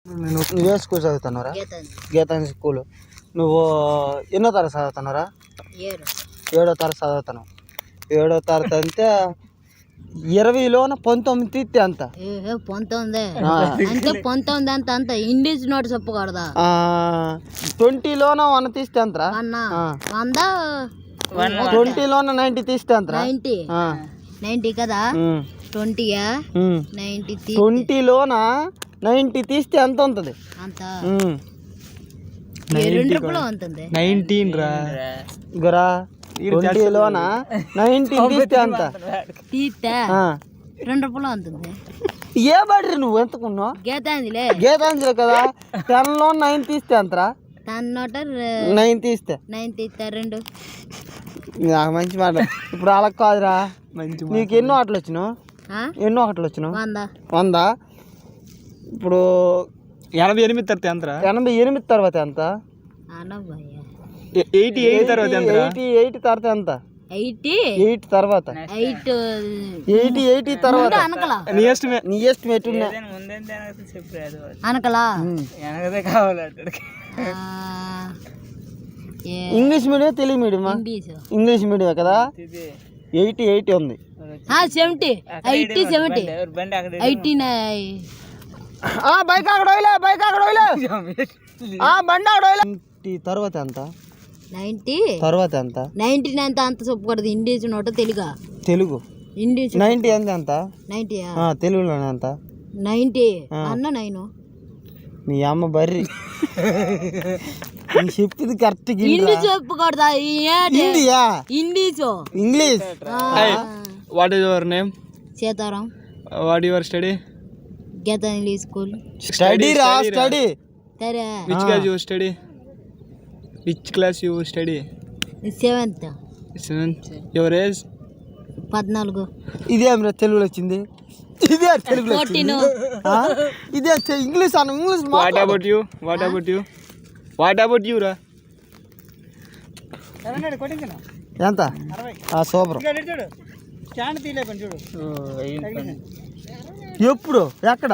నువ్వే స్కూల్ చదువుతున్నారా? గీతాంజలి స్కూల్. నువ్వు ఎన్నో తరగతి చదువుతున్నారా? 7వ తరగతి చదువుతున్నావు. 7వ తరగతి అంటే 20లోన 19 తీస్తే అంత 19 అంటే 19 అంత అంత ఇంగ్లీష్ నోట్ చెప్పకూడదా? 20లోన 100 తీస్తే అంతరా? 20లోన 90 తీస్తే అంతరా? 90 కదా? 20యా? 90 20లోన 90 తీస్తే ఎంత ఉంటుంది? అంత 2 రూపాయలు ఉంటుంది. 19 రా గురా 20లోన 90 తీస్తే అంత తీస్తే 2 రూపాయలు ఉంటుంది. ఏ బడ్రి నువ్వు ఎంతకున్నావు? గీతాంజలి కదా. 10లో 9 తీస్తే అంతరా? 10 నోట 9 తీస్తే 9 తీస్తే 2. నాకు మంచి మాట. ఇప్పుడు అలా కాదురా. నీకు ఎన్నో ఆటలు వచ్చినావు? ఎన్నో ఆటలు వచ్చినావు? 100. ఇప్పుడు 88 తర్వాత ఎంతరా? 88 తర్వాత ఎంత? 88 తర్వాత ఎంత? 88 తర్వాత ఎంత? 8 తర్వాత 80 తర్వాత నీ ఎస్టిమేట్ అనకలా ఇంగ్లీష్ మీడియం తెలుగు మీడియమా? ఇంగ్లీష్ మీడియం కదా. 80 ఉంది. 70 బైక్ అక్కడ బండి అక్కడ 90 తర్వాత ఎంత? 90 తర్వాత ఎంత? 90 అంత చెప్పకూడదు. ఇంగ్లీష్ నోట తెలుగు ఇంగ్లీష్ 90 ఎంత? 90 తెలుగులోనే ఎంత? 90 అన్న 9. మీ అమ్మ బర్రి చెప్పింది కరెక్ట్. ఇంగ్లీష్ చెప్పకూడదా? English. What is your name? Sitaram. What your study? Gitanjali school. Study సరే. Which class you study? Seventh. Your age? 14. ఇదే తెలుగులో వచ్చింది. ఇదే తెలుగులో వచ్చింది. ఇదే English English. What about you రా? ఎంత? సూపర్. ఎప్పుడు ఎక్కడ?